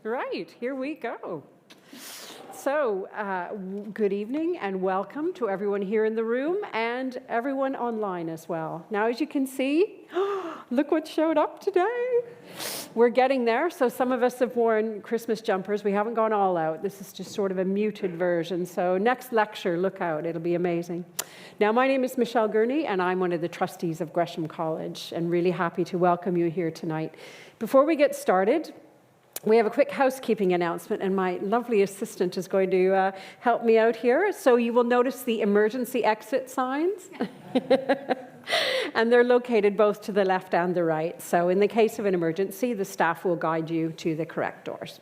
Right, here we go. So, good evening and welcome to everyone here in the room and everyone online as well. Now, as you can see, look what showed up today. We're getting there. So some of us have worn Christmas jumpers. We haven't gone all out. This is just sort of a muted version. So next lecture, look out. It'll be amazing. Now, my name is Michelle Gurney, and I'm one of the trustees of Gresham College, and really happy to welcome you here tonight. Before we get started, we have a quick housekeeping announcement, and my lovely assistant is going to help me out here. So you will notice the emergency exit signs. And they're located both to the left and the right. So in the case of an emergency, the staff will guide you to the correct doors.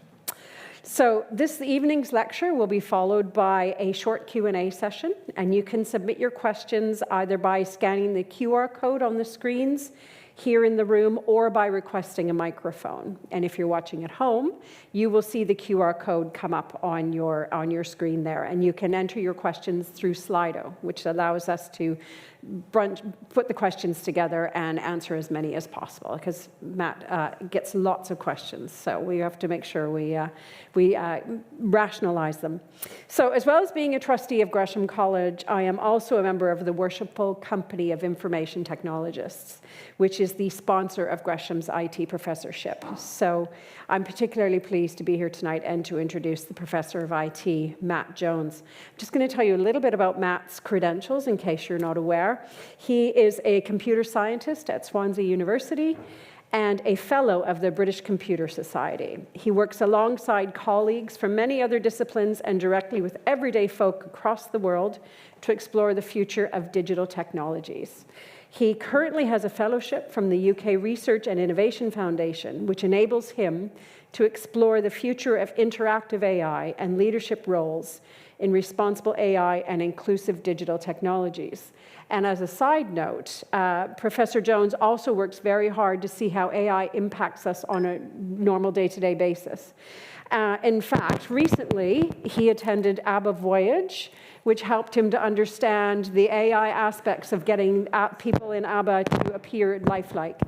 So this evening's lecture will be followed by a short Q&A session, and you can submit your questions either by scanning the QR code on the screens here in the room or by requesting a microphone. And if you're watching at home, you will see the QR code come up on your screen there, and you can enter your questions through Slido, which allows us to put the questions together and answer as many as possible, because Matt gets lots of questions, so we have to make sure we rationalize them. So as well as being a trustee of Gresham College, I am also a member of the Worshipful Company of Information Technologists, which is the sponsor of Gresham's IT professorship. So I'm particularly pleased to be here tonight and to introduce the professor of IT, Matt Jones. I'm just going to tell you a little bit about Matt's credentials in case you're not aware. He is a computer scientist at Swansea University and a fellow of the British Computer Society. He works alongside colleagues from many other disciplines and directly with everyday folk across the world to explore the future of digital technologies. He currently has a fellowship from the UK Research and Innovation Foundation, which enables him to explore the future of interactive AI and leadership roles in responsible AI and inclusive digital technologies. And as a side note, Professor Jones also works very hard to see how AI impacts us on a normal day-to-day basis. In fact, recently, he attended ABBA Voyage, which helped him to understand the AI aspects of getting people in ABBA to appear lifelike.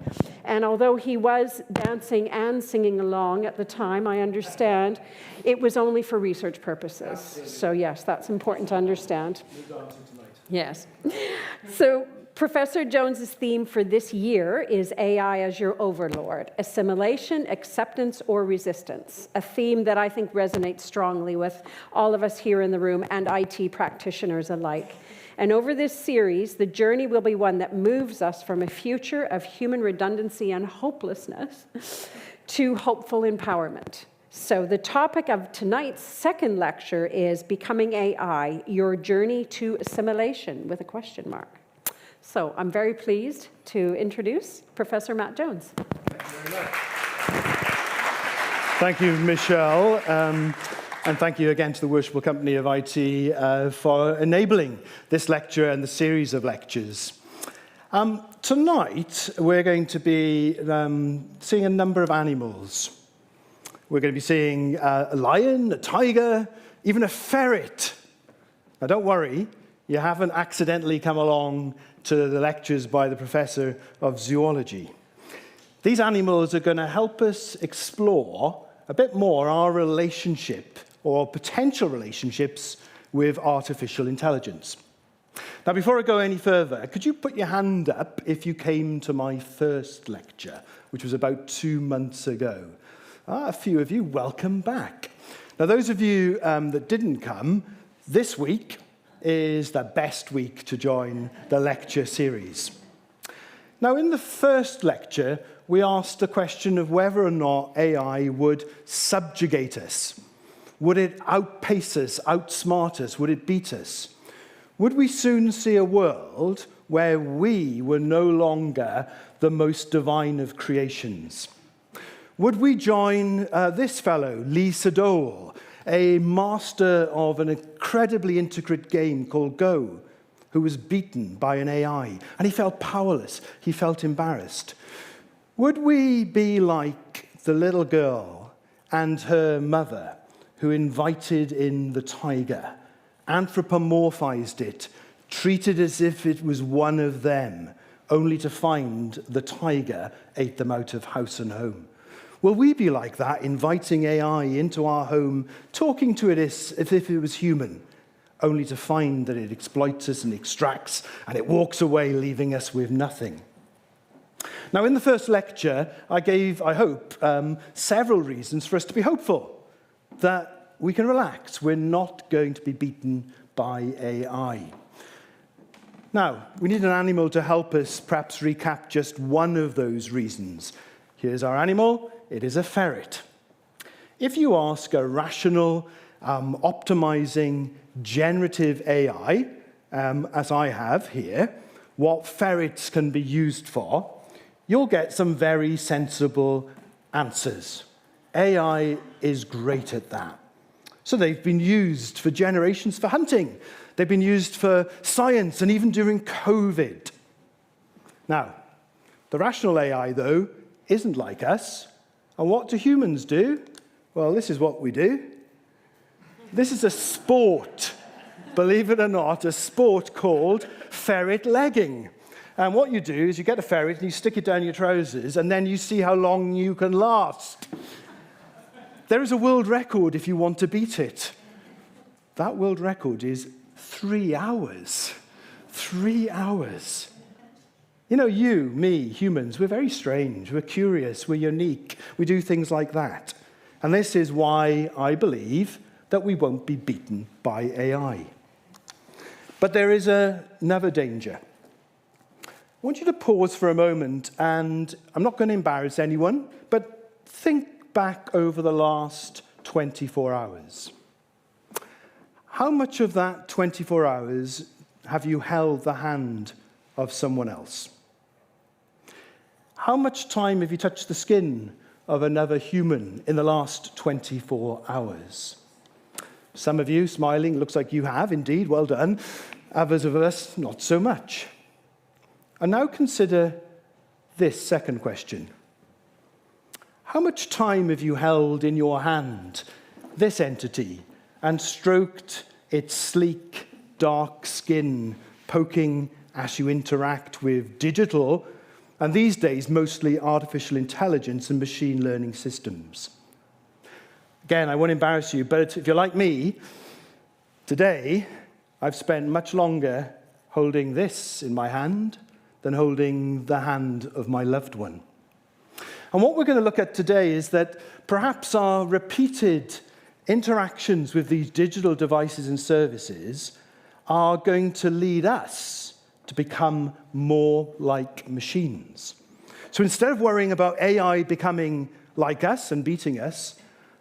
And although he was dancing and singing along at the time, I understand, it was only for research purposes. Absolutely. So yes, that's important to understand. Yes. So Professor Jones's theme for this year is AI as your overlord, assimilation, acceptance, or resistance, a theme that I think resonates strongly with all of us here in the room and IT practitioners alike. And over this series, the journey will be one that moves us from a future of human redundancy and hopelessness to hopeful empowerment. So the topic of tonight's second lecture is Becoming AI, Your Journey to Assimilation, with a question mark. So I'm very pleased to introduce Professor Matt Jones. Thank you very much. Thank you, Michelle. And thank you again to the Worshipful Company of IT for enabling this lecture and the series of lectures. Tonight, we're going to be seeing a number of animals. We're going to be seeing a lion, a tiger, even a ferret. Now, don't worry, you haven't accidentally come along to the lectures by the professor of zoology. These animals are going to help us explore a bit more our relationship or potential relationships with artificial intelligence. Now, before I go any further, could you put your hand up if you came to my first lecture, which was about 2 months ago? A few of you, welcome back. Now, those of you that didn't come, this week is the best week to join the lecture series. Now, in the first lecture, we asked the question of whether or not AI would subjugate us. Would it outpace us, outsmart us? Would it beat us? Would we soon see a world where we were no longer the most divine of creations? Would we join this fellow, Lee Sedol, a master of an incredibly intricate game called Go, who was beaten by an AI, and he felt powerless, he felt embarrassed? Would we be like the little girl and her mother who invited in the tiger, anthropomorphized it, treated as if it was one of them, only to find the tiger ate them out of house and home? Will we be like that, inviting AI into our home, talking to it as if it was human, only to find that it exploits us and extracts, and it walks away, leaving us with nothing? Now, in the first lecture, I gave, I hope, several reasons for us to be hopeful, that we can relax. We're not going to be beaten by AI. Now, we need an animal to help us perhaps recap just one of those reasons. Here's our animal. It is a ferret. If you ask a rational, optimizing, generative AI, as I have here, what ferrets can be used for, you'll get some very sensible answers. AI is great at that. So they've been used for generations for hunting. They've been used for science and even during COVID. Now, the rational AI, though, isn't like us. And what do humans do? Well, this is what we do. This is a sport, believe it or not, a sport called ferret legging. And what you do is you get a ferret and you stick it down your trousers, and then you see how long you can last. There is a world record if you want to beat it. That world record is 3 hours. 3 hours. You know, you, me, humans, we're very strange. We're curious. We're unique. We do things like that. And this is why I believe that we won't be beaten by AI. But there is another danger. I want you to pause for a moment, and I'm not going to embarrass anyone, but think back over the last 24 hours. How much of that 24 hours have you held the hand of someone else? How much time have you touched the skin of another human in the last 24 hours? Some of you smiling, looks like you have, indeed, well done. Others of us, not so much. And now consider this second question. How much time have you held in your hand this entity and stroked its sleek, dark skin, poking as you interact with digital, and these days mostly artificial intelligence and machine learning systems? Again, I won't embarrass you, but if you're like me, today I've spent much longer holding this in my hand than holding the hand of my loved one. And what we're going to look at today is that perhaps our repeated interactions with these digital devices and services are going to lead us to become more like machines. So instead of worrying about AI becoming like us and beating us,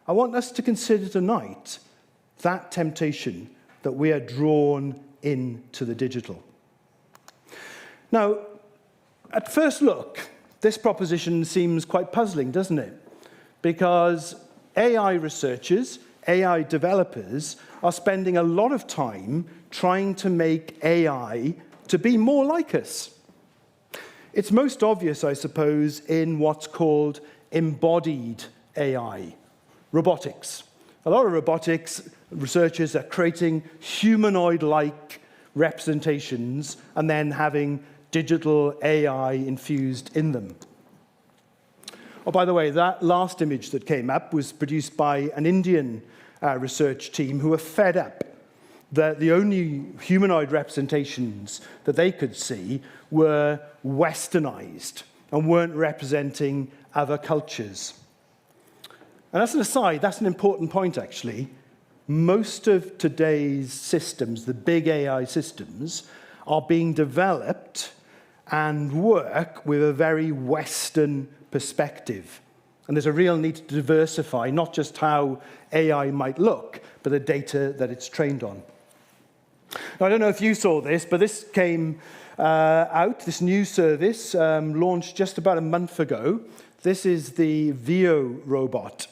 I want us to consider tonight that temptation that we are drawn into the digital. Now, at first look, this proposition seems quite puzzling, doesn't it? Because AI researchers, AI developers are spending a lot of time trying to make AI to be more like us. It's most obvious, I suppose, in what's called embodied AI, robotics. A lot of robotics researchers are creating humanoid-like representations and then having digital AI infused in them. Oh, by the way, that last image that came up was produced by an Indian research team who were fed up that the only humanoid representations that they could see were westernized and weren't representing other cultures. And as an aside, that's an important point, actually. Most of today's systems, the big AI systems, are being developed and work with a very Western perspective. And there's a real need to diversify not just how AI might look, but the data that it's trained on. Now, I don't know if you saw this, but this came out, this new service, launched just about a month ago. This is the Veo robot.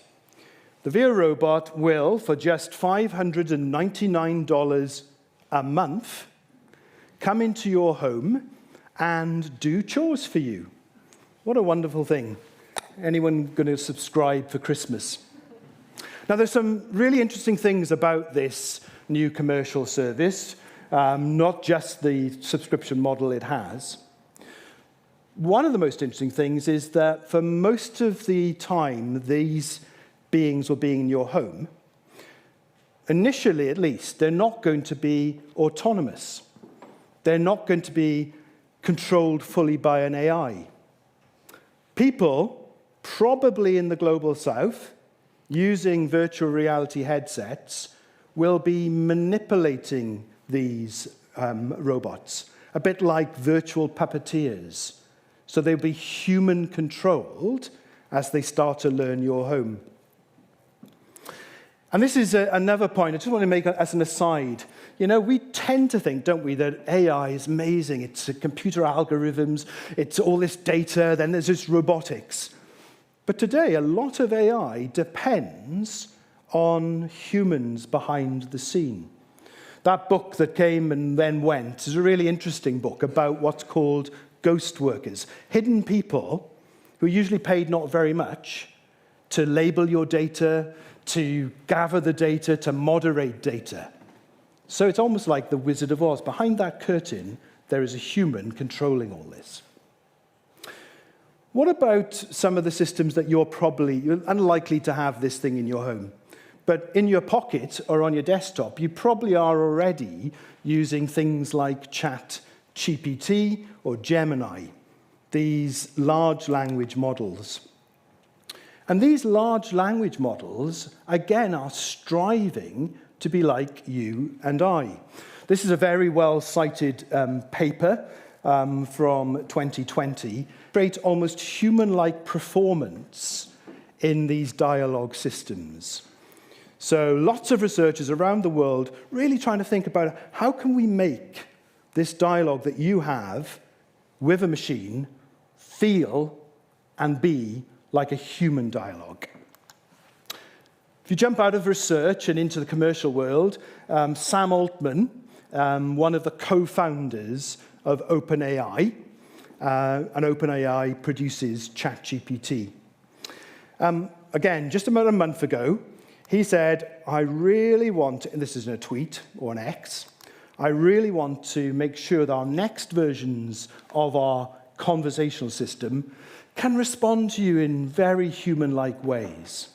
The Veo robot will, for just $599 a month, come into your home and do chores for you. What a wonderful thing. Anyone going to subscribe for Christmas? Now, there's some really interesting things about this new commercial service, not just the subscription model it has. One of the most interesting things is that for most of the time these beings were being in your home, initially at least, they're not going to be autonomous. They're not going to be controlled fully by an AI. People, probably in the global south, using virtual reality headsets, will be manipulating these robots, a bit like virtual puppeteers. So they'll be human-controlled as they start to learn your home. And this is another point I just want to make as an aside. You know, we tend to think, don't we, that AI is amazing. It's computer algorithms, it's all this data, then there's this robotics. But today, a lot of AI depends on humans behind the scene. That book that came and then went is a really interesting book about what's called ghost workers, hidden people who are usually paid not very much to label your data, to gather the data, to moderate data. So it's almost like the Wizard of Oz. Behind that curtain, there is a human controlling all this. What about some of the systems that you're unlikely to have this thing in your home? But in your pocket or on your desktop, you probably are already using things like ChatGPT or Gemini, these large language models. And these large language models, again, are striving to be like you and I. This is a very well-cited paper from 2020, create almost human-like performance in these dialogue systems. So lots of researchers around the world really trying to think about how can we make this dialogue that you have with a machine feel and be like a human dialogue. If you jump out of research and into the commercial world, Sam Altman, one of the co-founders of OpenAI, and OpenAI produces ChatGPT. Again, just about a month ago, he said, I really want, and this is in a tweet or an X, I really want to make sure that our next versions of our conversational system can respond to you in very human-like ways.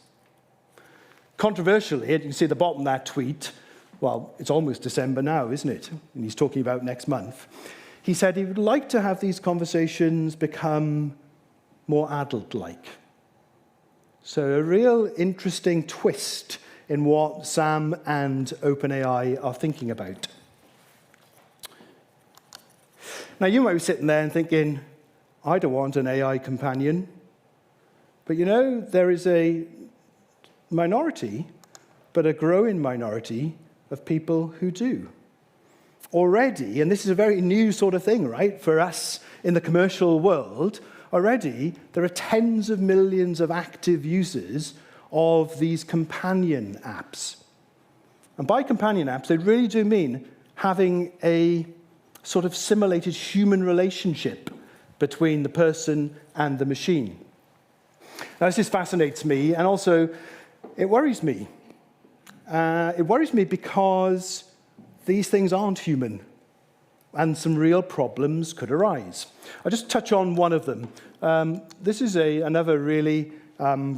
Controversially, you can see at the bottom of that tweet, well, it's almost December now, isn't it? And he's talking about next month. He said he would like to have these conversations become more adult-like. So a real interesting twist in what Sam and OpenAI are thinking about. Now, you might be sitting there and thinking, I don't want an AI companion. But you know, there is a minority, but a growing minority of people who do. Already, and this is a very new sort of thing, right, for us in the commercial world, already there are tens of millions of active users of these companion apps. And by companion apps, they really do mean having a sort of simulated human relationship between the person and the machine. Now, this just fascinates me, and also it worries me. It worries me because these things aren't human, and some real problems could arise. I'll just touch on one of them. This is another really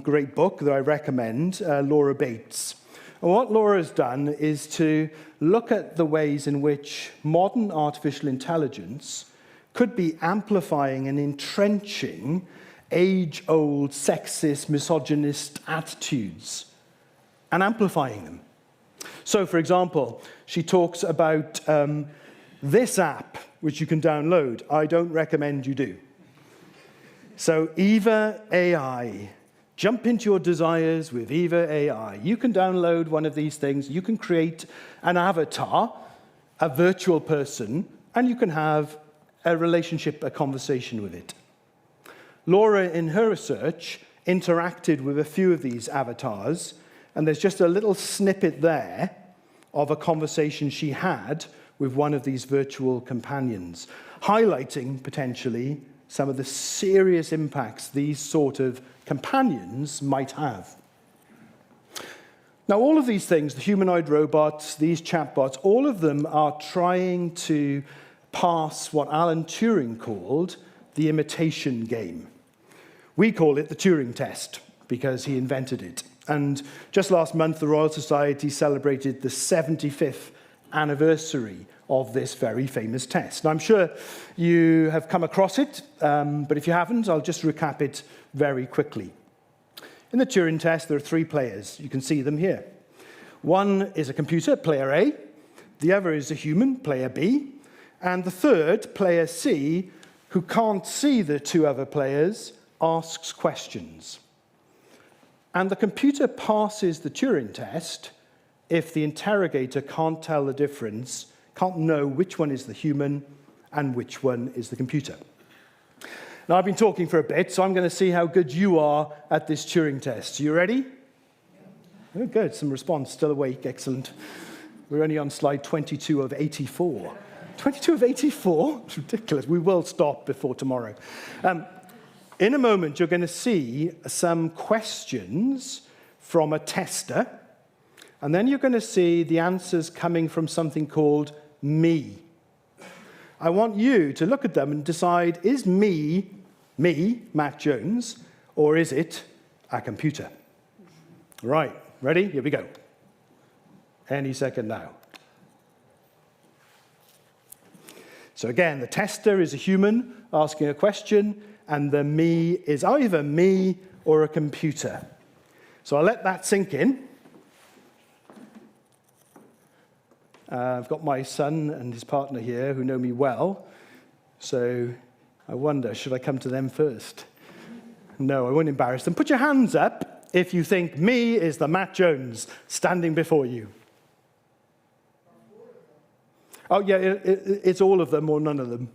great book that I recommend, Laura Bates. And what Laura has done is to look at the ways in which modern artificial intelligence could be amplifying and entrenching age-old sexist, misogynist attitudes and amplifying them. So, for example, she talks about this app, which you can download. I don't recommend you do. So, Eva AI. Jump into your desires with Eva AI. You can download one of these things. You can create an avatar, a virtual person, and you can have a relationship, a conversation with it. Laura, in her research, interacted with a few of these avatars, and there's just a little snippet there of a conversation she had with one of these virtual companions, highlighting potentially some of the serious impacts these sort of companions might have. Now, all of these things, the humanoid robots, these chatbots, all of them are trying to pass what Alan Turing called the imitation game. We call it the Turing test because he invented it. And just last month, the Royal Society celebrated the 75th anniversary of this very famous test. Now, I'm sure you have come across it, but if you haven't, I'll just recap it very quickly. In the Turing test, there are 3 players. You can see them here. One is a computer, player A. The other is a human, player B. And the third, player C, who can't see the 2 other players, asks questions. And the computer passes the Turing test if the interrogator can't tell the difference, can't know which one is the human and which one is the computer. Now, I've been talking for a bit, so I'm going to see how good you are at this Turing test. You ready? Oh, good. Some response. Still awake. Excellent. We're only on slide 22 of 84. 22 of 84? It's ridiculous. We will stop before tomorrow. In a moment, you're going to see some questions from a tester, and then you're going to see the answers coming from something called me. I want you to look at them and decide, is me, Matt Jones, or is it a computer? Right, ready? Here we go. Any second now. So again, the tester is a human asking a question, and the me is either me or a computer. So I'll let that sink in. I've got my son and his partner here who know me well, so I wonder, should I come to them first? No, I won't embarrass them. Put your hands up if you think me is the Matt Jones standing before you. Oh, yeah, it's all of them or none of them.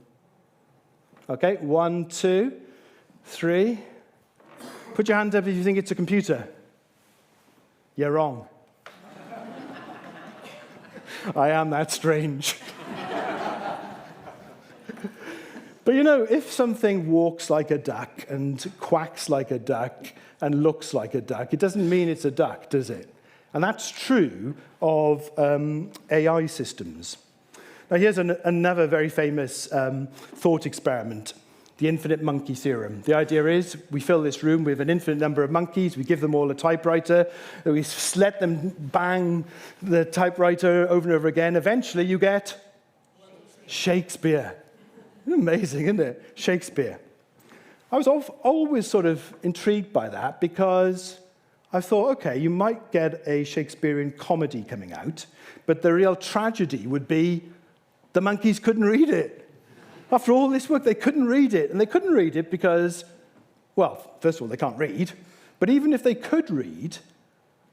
Okay, 1, 2, 3. Put your hand up if you think it's a computer. You're wrong. I am that strange. But you know, if something walks like a duck and quacks like a duck and looks like a duck, it doesn't mean it's a duck, does it? And that's true of AI systems. Now, here's another very famous thought experiment, the infinite monkey theorem. The idea is we fill this room with an infinite number of monkeys, we give them all a typewriter, we let them bang the typewriter over and over again. Eventually, you get Shakespeare. Amazing, isn't it? Shakespeare. I was always sort of intrigued by that because I thought, okay, you might get a Shakespearean comedy coming out, but the real tragedy would be the monkeys couldn't read it. After all this work, they couldn't read it. And they couldn't read it because, well, first of all, they can't read. But even if they could read,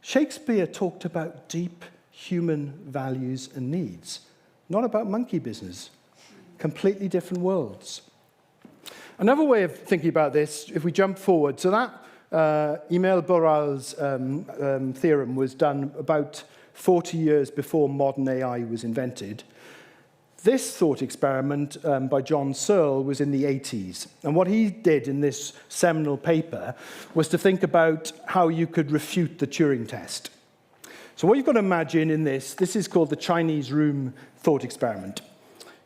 Shakespeare talked about deep human values and needs, not about monkey business. Completely different worlds. Another way of thinking about this, if we jump forward, so that Emile Boral's theorem was done about 40 years before modern AI was invented. This thought experiment by John Searle was in the 80s. And what he did in this seminal paper was to think about how you could refute the Turing test. So what you've got to imagine in this is called the Chinese room thought experiment.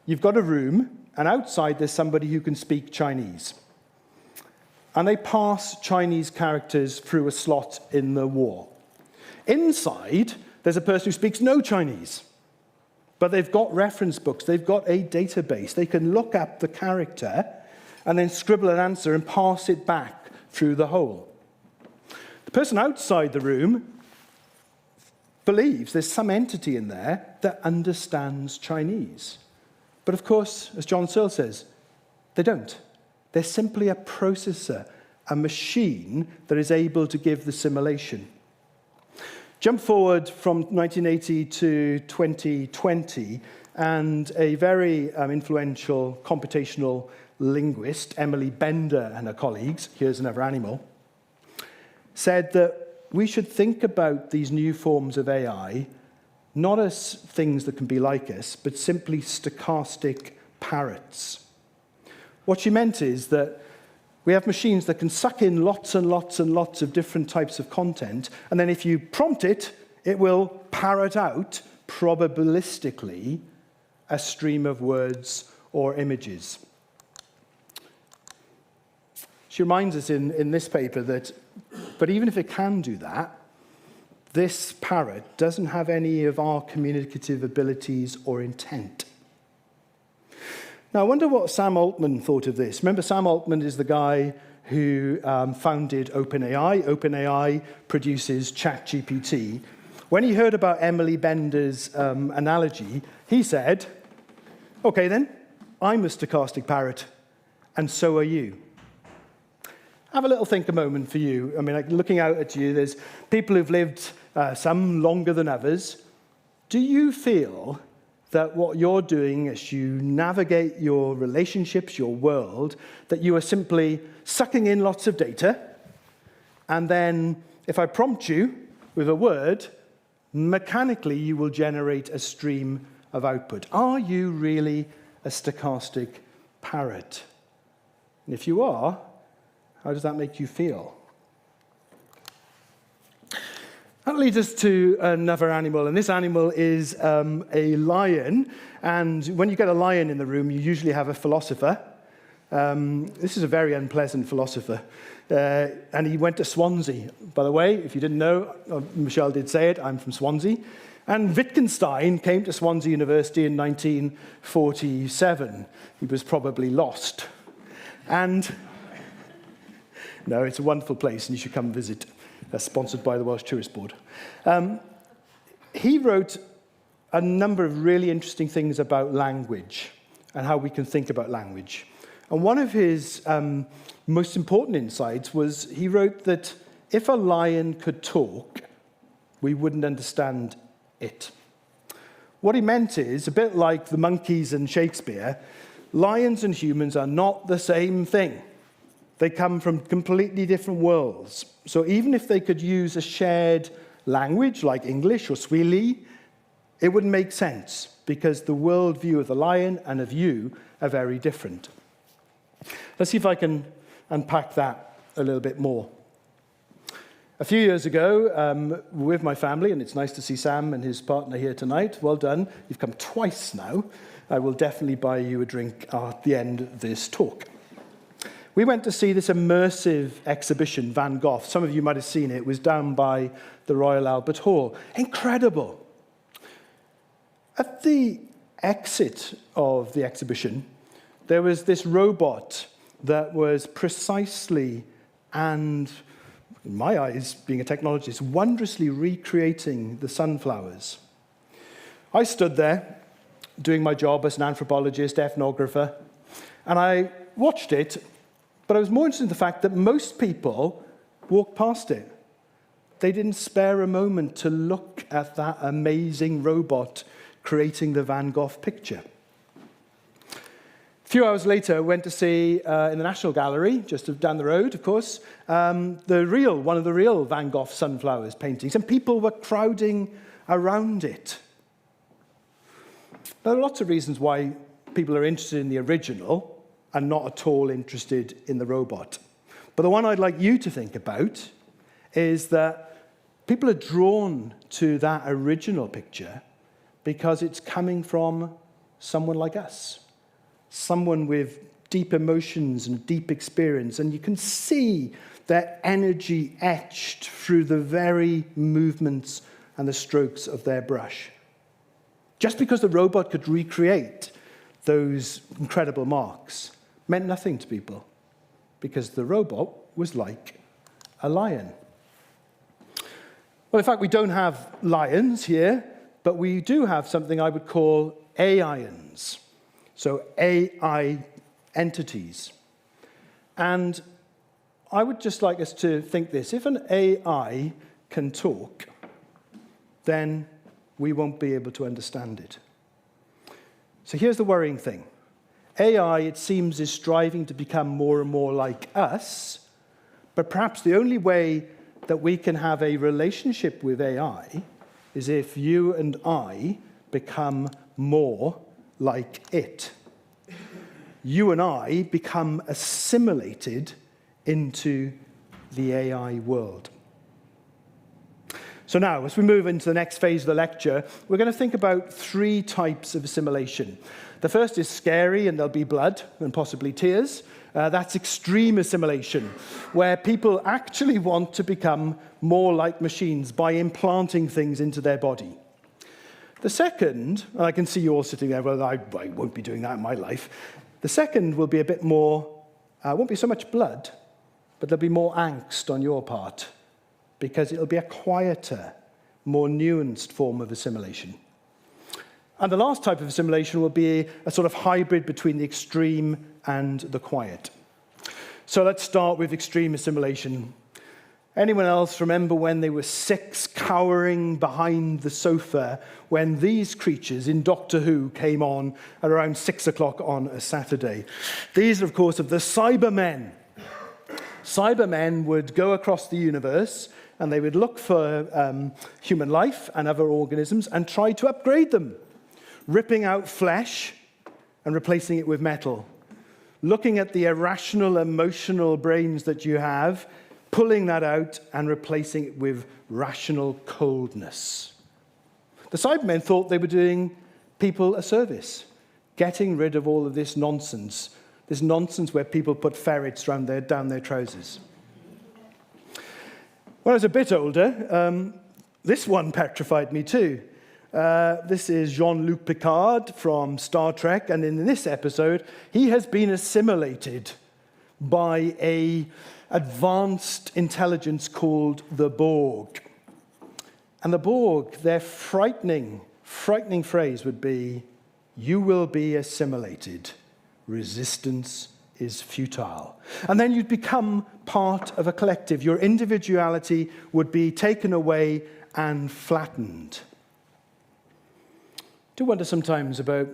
You've got a room, and outside there's somebody who can speak Chinese. And they pass Chinese characters through a slot in the wall. Inside, there's a person who speaks no Chinese. But they've got reference books, they've got a database. They can look up the character and then scribble an answer and pass it back through the hole. The person outside the room believes there's some entity in there that understands Chinese. But of course, as John Searle says, they don't. They're simply a processor, a machine that is able to give the simulation. Jump forward from 1980 to 2020, and a very influential computational linguist, Emily Bender and her colleagues, here's another animal, said that we should think about these new forms of AI not as things that can be like us, but simply stochastic parrots. What she meant is that we have machines that can suck in lots and lots and lots of different types of content, and then if you prompt it, it will parrot out, probabilistically, a stream of words or images. She reminds us in this paper that, but even if it can do that, this parrot doesn't have any of our communicative abilities or intent. Now, I wonder what Sam Altman thought of this. Remember, Sam Altman is the guy who founded OpenAI. OpenAI produces ChatGPT. When he heard about Emily Bender's analogy, he said, okay then, I'm a stochastic parrot, and so are you. Have a little think a moment for you. I mean, like looking out at you, there's people who've lived some longer than others. Do you feel that what you're doing as you navigate your relationships, your world, that you are simply sucking in lots of data, and then if I prompt you with a word, mechanically you will generate a stream of output? Are you really a stochastic parrot? And if you are, how does that make you feel? That leads us to another animal, and this animal is a lion. And when you get a lion in the room, you usually have a philosopher. This is a very unpleasant philosopher. And he went to Swansea. By the way, if you didn't know, Michelle did say it, I'm from Swansea. And Wittgenstein came to Swansea University in 1947. He was probably lost. And no, it's a wonderful place, and you should come visit. Sponsored by the Welsh Tourist Board. He wrote a number of really interesting things about language and how we can think about language. And one of his most important insights was he wrote that if a lion could talk, we wouldn't understand it. What he meant is, a bit like the monkeys and Shakespeare, lions and humans are not the same thing. They come from completely different worlds. So even if they could use a shared language like English or Swahili, it wouldn't make sense because the worldview of the lion and of you are very different. Let's see if I can unpack that a little bit more. A few years ago, with my family, and it's nice to see Sam and his partner here tonight. Well done. You've come twice now. I will definitely buy you a drink at the end of this talk. We went to see this immersive exhibition, Van Gogh. Some of you might have seen it. It was down by the Royal Albert Hall. Incredible. At the exit of the exhibition, there was this robot that was precisely, and in my eyes, being a technologist, wondrously recreating the sunflowers. I stood there doing my job as an anthropologist, ethnographer, and I watched it. But I was more interested in the fact that most people walked past it. They didn't spare a moment to look at that amazing robot creating the Van Gogh picture. A few hours later, I went to see, in the National Gallery, just down the road, of course, one of the real Van Gogh sunflowers paintings, and people were crowding around it. There are lots of reasons why people are interested in the original and not at all interested in the robot. But the one I'd like you to think about is that people are drawn to that original picture because it's coming from someone like us, someone with deep emotions and deep experience, and you can see their energy etched through the very movements and the strokes of their brush. Just because the robot could recreate those incredible marks meant nothing to people, because the robot was like a lion. Well, in fact, we don't have lions here, but we do have something I would call AIons, so AI entities. And I would just like us to think this. If an AI can talk, then we won't be able to understand it. So here's the worrying thing. AI, it seems, is striving to become more and more like us, but perhaps the only way that we can have a relationship with AI is if you and I become more like it. You and I become assimilated into the AI world. So now, as we move into the next phase of the lecture, we're going to think about 3 types of assimilation. The first is scary, and there'll be blood and possibly tears. That's extreme assimilation, where people actually want to become more like machines by implanting things into their body. The second, and I can see you all sitting there, well, I won't be doing that in my life. The second will be a bit more, won't be so much blood, but there'll be more angst on your part, because it'll be a quieter, more nuanced form of assimilation. And the last type of assimilation will be a sort of hybrid between the extreme and the quiet. So let's start with extreme assimilation. Anyone else remember when they were 6 cowering behind the sofa when these creatures in Doctor Who came on at around 6 o'clock on a Saturday? These are, of course, of the Cybermen. Cybermen would go across the universe and they would look for human life and other organisms and try to upgrade them, ripping out flesh and replacing it with metal, looking at the irrational, emotional brains that you have, pulling that out and replacing it with rational coldness. The Cybermen thought they were doing people a service, getting rid of all of this nonsense where people put ferrets down their trousers. When I was a bit older, this one petrified me too. This is Jean-Luc Picard from Star Trek, and in this episode, he has been assimilated by an advanced intelligence called the Borg. And the Borg, their frightening phrase would be, "You will be assimilated. Resistance is futile." And then you'd become part of a collective. Your individuality would be taken away and flattened. I do wonder sometimes about,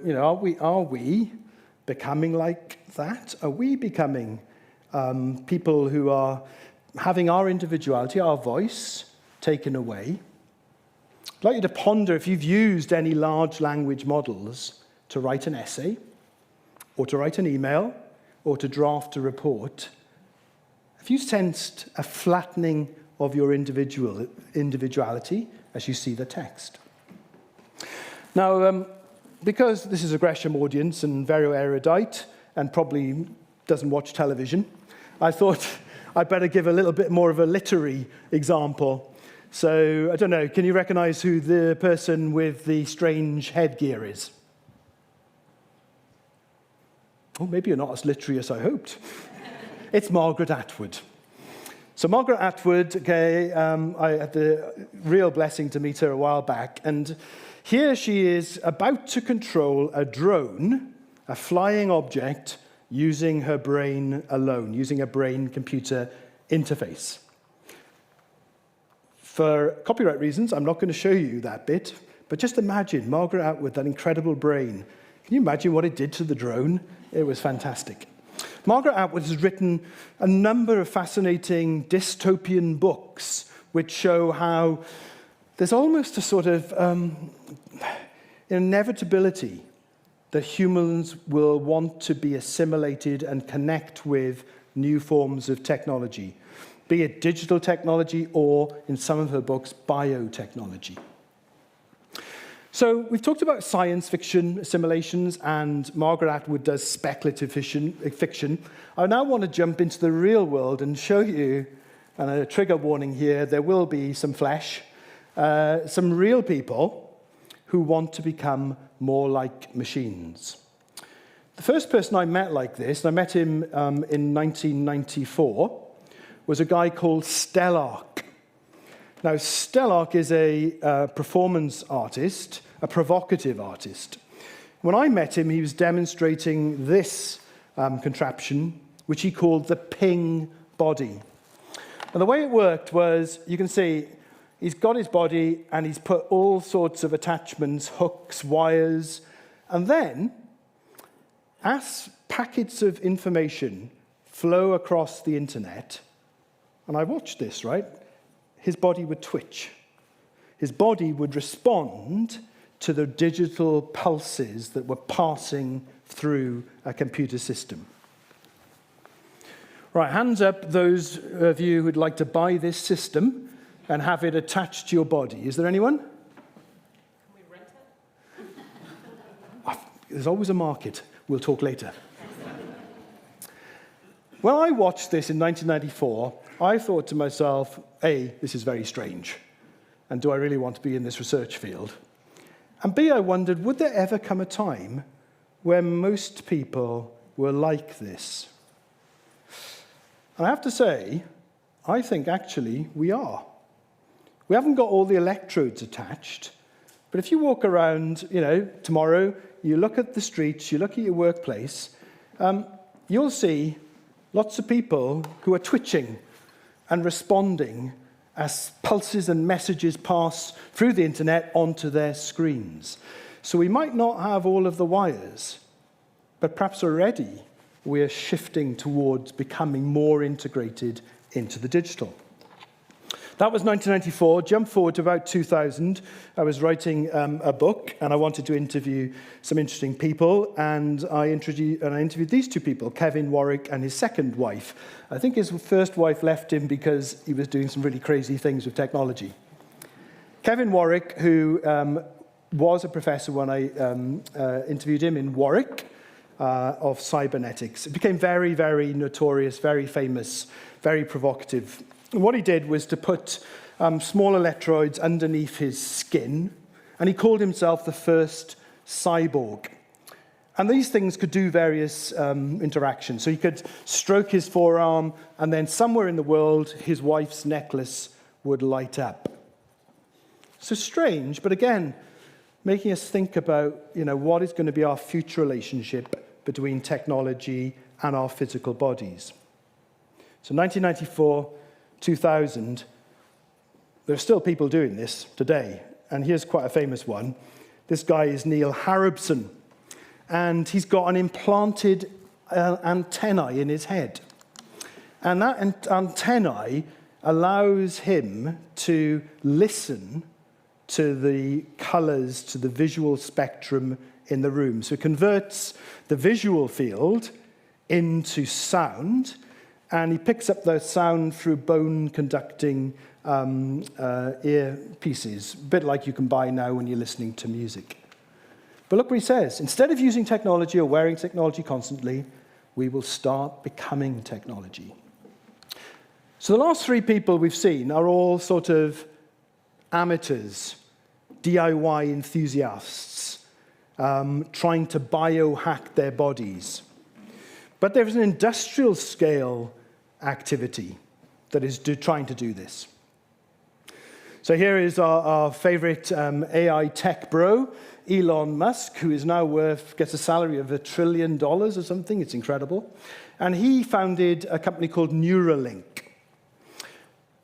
are we becoming like that? Are we becoming people who are having our individuality, our voice, taken away? I'd like you to ponder if you've used any large language models to write an essay, or to write an email, or to draft a report. Have you sensed a flattening of your individuality as you see the text? Now, because this is a Gresham audience and very erudite and probably doesn't watch television, I thought I'd better give a little bit more of a literary example. So, I don't know, can you recognize who the person with the strange headgear is? Oh, maybe you're not as literary as I hoped. It's Margaret Atwood. So Margaret Atwood, I had the real blessing to meet her a while back, and here she is about to control a drone, a flying object, using her brain alone, using a brain-computer interface. For copyright reasons, I'm not going to show you that bit, but just imagine Margaret Atwood, that incredible brain. Can you imagine what it did to the drone? It was fantastic. Margaret Atwood has written a number of fascinating dystopian books which show how there's almost a sort of inevitability that humans will want to be assimilated and connect with new forms of technology, be it digital technology or, in some of her books, biotechnology. So we've talked about science fiction assimilations, and Margaret Atwood does speculative fiction. I now want to jump into the real world and show you, and a trigger warning here, there will be some flesh, some real people who want to become more like machines. The first person I met like this, and I met him in 1994, was a guy called Stellark. Now, Stellark is a performance artist, a provocative artist. When I met him, he was demonstrating this contraption, which he called the ping body. And the way it worked was, you can see, he's got his body and he's put all sorts of attachments, hooks, wires, and then, as packets of information flow across the internet, and I watched this, right? His body would twitch. His body would respond to the digital pulses that were passing through a computer system. Right, hands up those of you who'd like to buy this system and have it attached to your body. Is there anyone? Can we rent it? There's always a market. We'll talk later. When I watched this in 1994, I thought to myself, A, this is very strange, and do I really want to be in this research field? And B, I wondered, would there ever come a time where most people were like this? And I have to say, I think actually we are. We haven't got all the electrodes attached, but if you walk around, tomorrow, you look at the streets, you look at your workplace, you'll see lots of people who are twitching and responding as pulses and messages pass through the internet onto their screens. So we might not have all of the wires, but perhaps already we're shifting towards becoming more integrated into the digital. That was 1994. Jump forward to about 2000. I was writing a book, and I wanted to interview some interesting people, and I interviewed these two people, Kevin Warwick and his second wife. I think his first wife left him because he was doing some really crazy things with technology. Kevin Warwick, who was a professor when I interviewed him in Warwick, of cybernetics. It became very, very notorious, very famous, very provocative. And what he did was to put small electrodes underneath his skin, and he called himself the first cyborg. And these things could do various interactions. So he could stroke his forearm, and then somewhere in the world, his wife's necklace would light up. So strange, but again, making us think about, what is going to be our future relationship between technology and our physical bodies. So 1994, 2000, there are still people doing this today. And here's quite a famous one. This guy is Neil Harrobson. And he's got an implanted antennae in his head. And that antennae allows him to listen to the colors, to the visual spectrum in the room. So it converts the visual field into sound, and he picks up the sound through bone-conducting earpieces, a bit like you can buy now when you're listening to music. But look what he says. Instead of using technology or wearing technology constantly, we will start becoming technology. So the last three people we've seen are all sort of amateurs, DIY enthusiasts, trying to biohack their bodies. But there's an industrial scale activity that is trying to do this. So here is our favorite AI tech bro, Elon Musk, who is now gets a salary of $1 trillion or something. It's incredible. And he founded a company called Neuralink.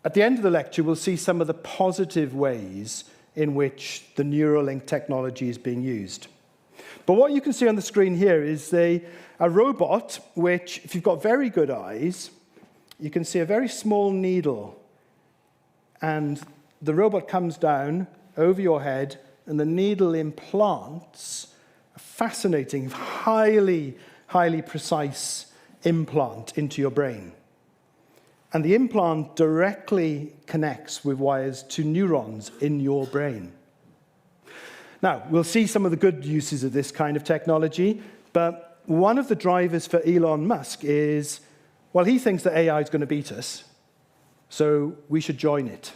At the end of the lecture, we'll see some of the positive ways in which the Neuralink technology is being used. But what you can see on the screen here is a robot which, if you've got very good eyes, you can see a very small needle. And the robot comes down over your head, and the needle implants a fascinating, highly, highly precise implant into your brain. And the implant directly connects with wires to neurons in your brain. Now, we'll see some of the good uses of this kind of technology, but one of the drivers for Elon Musk is, well, he thinks that AI is going to beat us, so we should join it.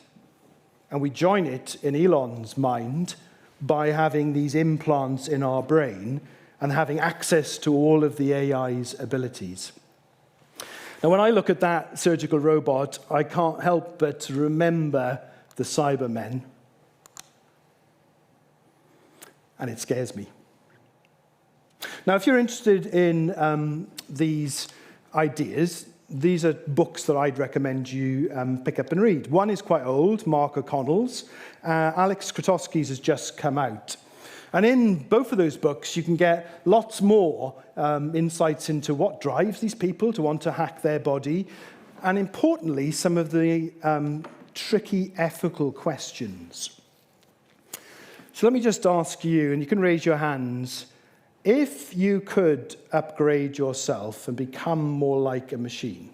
And we join it, in Elon's mind, by having these implants in our brain and having access to all of the AI's abilities. Now, when I look at that surgical robot, I can't help but remember the Cybermen. And it scares me. Now, if you're interested in these ideas, these are books that I'd recommend you pick up and read. One is quite old, Mark O'Connell's. Alex Krotowski's has just come out. And in both of those books, you can get lots more insights into what drives these people to want to hack their body, and importantly, some of the tricky ethical questions. So let me just ask you, and you can raise your hands, if you could upgrade yourself and become more like a machine,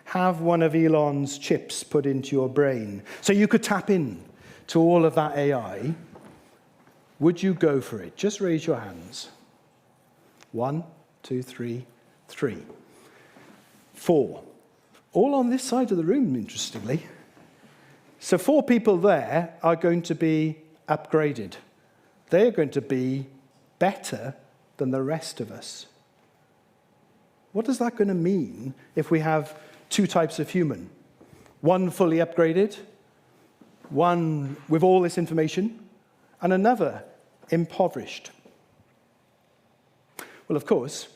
have one of Elon's chips put into your brain so you could tap in to all of that AI, would you go for it? Just raise your hands. 1, 2, 3, 3. 4. All on this side of the room, interestingly. So 4 people there are going to be upgraded. They are going to be better than the rest of us. What is that going to mean if we have 2 types of human? One fully upgraded, one with all this information, and another impoverished. Well, of course,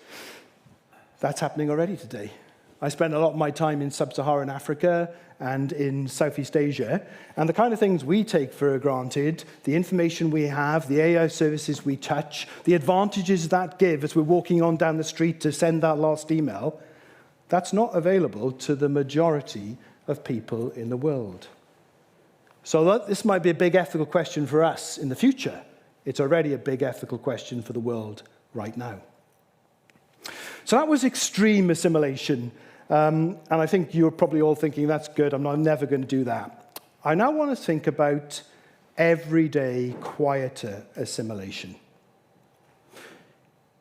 that's happening already today. I spend a lot of my time in sub-Saharan Africa and in Southeast Asia, and the kind of things we take for granted, the information we have, the AI services we touch, the advantages that give as we're walking on down the street to send that last email, that's not available to the majority of people in the world. So this might be a big ethical question for us in the future. It's already a big ethical question for the world right now. So that was extreme assimilation. And I think you're probably all thinking, that's good, I'm never going to do that. I now want to think about everyday, quieter assimilation.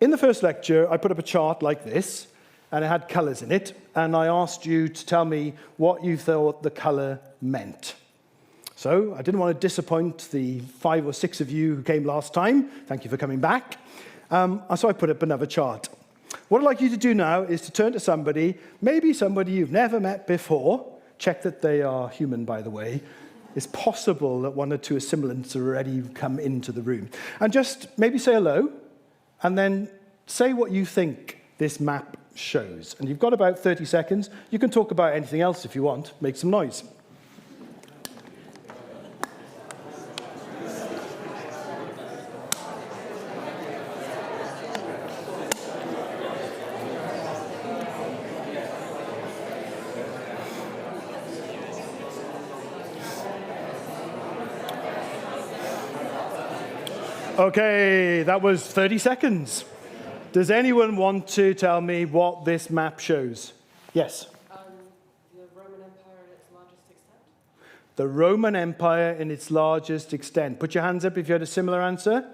In the first lecture, I put up a chart like this, and it had colors in it, and I asked you to tell me what you thought the color meant. So I didn't want to disappoint the 5 or 6 of you who came last time. Thank you for coming back. So I put up another chart. What I'd like you to do now is to turn to somebody, maybe somebody you've never met before. Check that they are human, by the way. It's possible that 1 or 2 assimilants have already come into the room. And just maybe say hello, and then say what you think this map shows. And you've got about 30 seconds. You can talk about anything else if you want. Make some noise. Okay, that was 30 seconds. Does anyone want to tell me what this map shows? Yes? The Roman Empire at its largest extent. The Roman Empire in its largest extent. Put your hands up if you had a similar answer.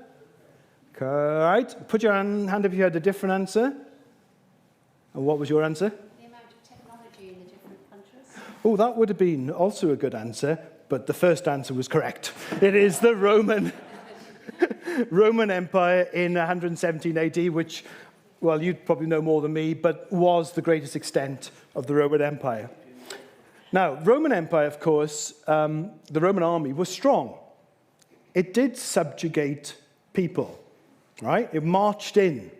All right. Put your hand up if you had a different answer. And what was your answer? The amount of technology in the different countries. Oh, that would have been also a good answer, but the first answer was correct. It is the Roman Empire in 117 AD, which, well, you'd probably know more than me, but was the greatest extent of the Roman Empire. Now, Roman Empire, of course, the Roman army was strong. It did subjugate people, right? It marched in.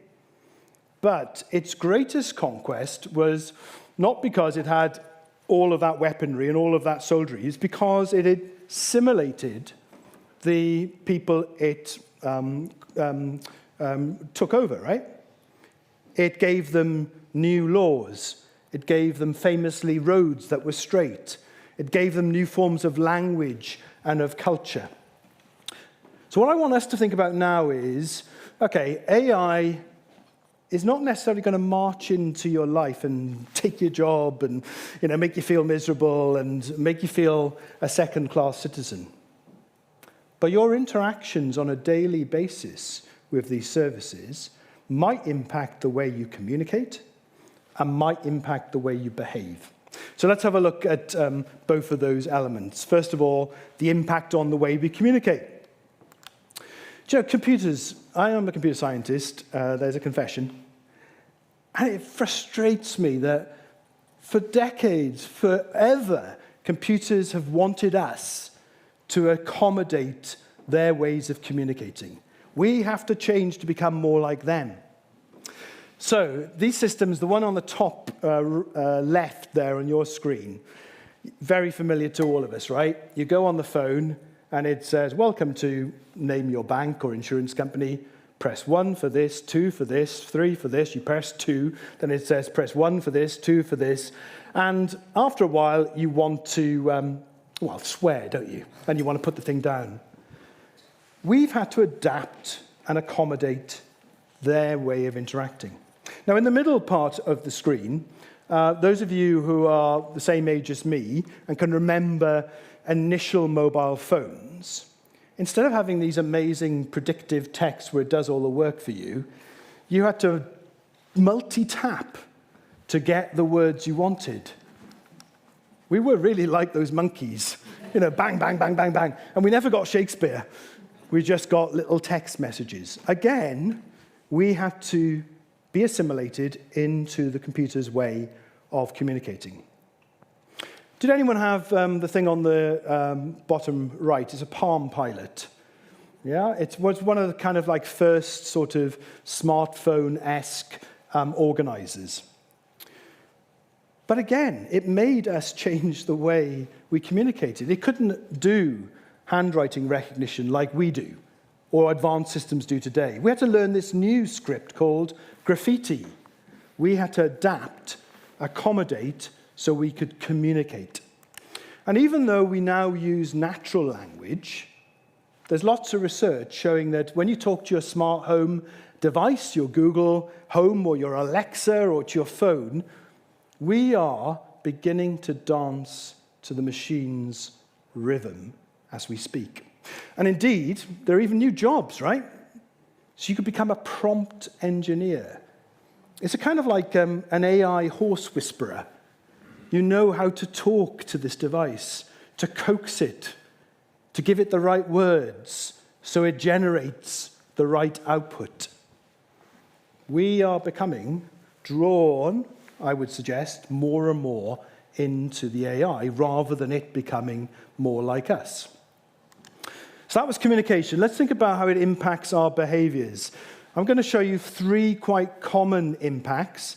But its greatest conquest was not because it had all of that weaponry and all of that soldiery, it's because it had assimilated the people it took over, right? It gave them new laws. It gave them famously roads that were straight. It gave them new forms of language and of culture. So what I want us to think about now is, okay, AI is not necessarily going to march into your life and take your job and, make you feel miserable and make you feel a second-class citizen. But your interactions on a daily basis with these services might impact the way you communicate and might impact the way you behave. So let's have a look at both of those elements. First of all, the impact on the way we communicate. Do you know, computers, I am a computer scientist, there's a confession, and it frustrates me that for decades, forever, computers have wanted us to accommodate their ways of communicating. We have to change to become more like them. So these systems, the one on the top left there on your screen, very familiar to all of us, right? You go on the phone and it says, welcome to name your bank or insurance company. Press 1 for this, 2 for this, 3 for this. You press 2, then it says press 1 for this, 2 for this. And after a while, you want to, swear, don't you? And you want to put the thing down. We've had to adapt and accommodate their way of interacting. Now, in the middle part of the screen, those of you who are the same age as me and can remember initial mobile phones, instead of having these amazing predictive text where it does all the work for you, you had to multi-tap to get the words you wanted. We were really like those monkeys, bang, bang, bang, bang, bang. And we never got Shakespeare. We just got little text messages. Again, we had to be assimilated into the computer's way of communicating. Did anyone have the thing on the bottom right? It's a Palm Pilot. Yeah, it was one of the kind of like first sort of smartphone-esque organizers. But again, it made us change the way we communicated. It couldn't do handwriting recognition like we do, or advanced systems do today. We had to learn this new script called graffiti. We had to adapt, accommodate, so we could communicate. And even though we now use natural language, there's lots of research showing that when you talk to your smart home device, your Google Home or your Alexa or to your phone, we are beginning to dance to the machine's rhythm as we speak. And indeed, there are even new jobs, right? So you could become a prompt engineer. It's a kind of like an AI horse whisperer. You know how to talk to this device, to coax it, to give it the right words so it generates the right output. We are becoming drawn, I would suggest, more and more into the AI rather than it becoming more like us. So that was communication. Let's think about how it impacts our behaviors. I'm going to show you 3 quite common impacts.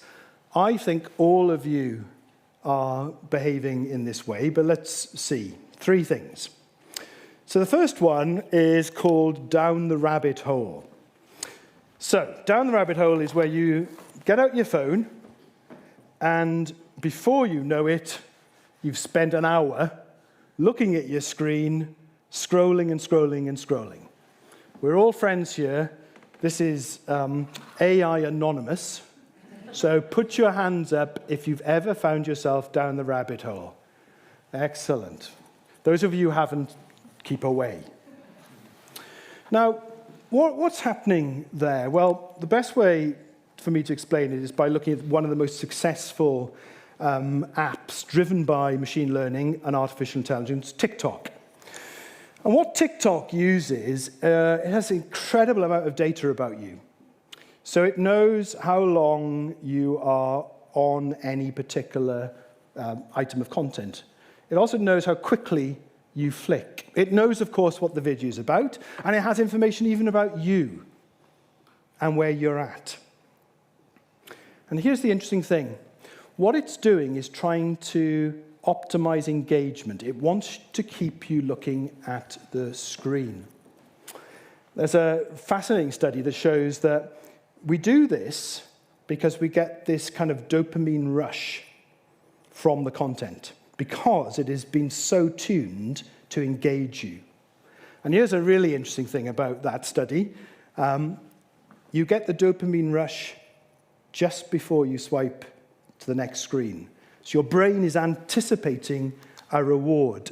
I think all of you are behaving in this way, but let's see. 3 things. So the first one is called down the rabbit hole. So down the rabbit hole is where you get out your phone, and before you know it, you've spent an hour looking at your screen, scrolling and scrolling and scrolling. We're all friends here. This is AI Anonymous. So put your hands up if you've ever found yourself down the rabbit hole. Excellent. Those of you who haven't, keep away. Now, what's happening there? Well, the best way for me to explain it is by looking at one of the most successful apps driven by machine learning and artificial intelligence, TikTok. And what TikTok uses, it has an incredible amount of data about you. So it knows how long you are on any particular item of content. It also knows how quickly you flick. It knows, of course, what the video is about, and it has information even about you and where you're at. And here's the interesting thing. What it's doing is trying to optimize engagement. It wants to keep you looking at the screen. There's a fascinating study that shows that we do this because we get this kind of dopamine rush from the content, because it has been so tuned to engage you. And here's a really interesting thing about that study. You get the dopamine rush just before you swipe to the next screen. So your brain is anticipating a reward.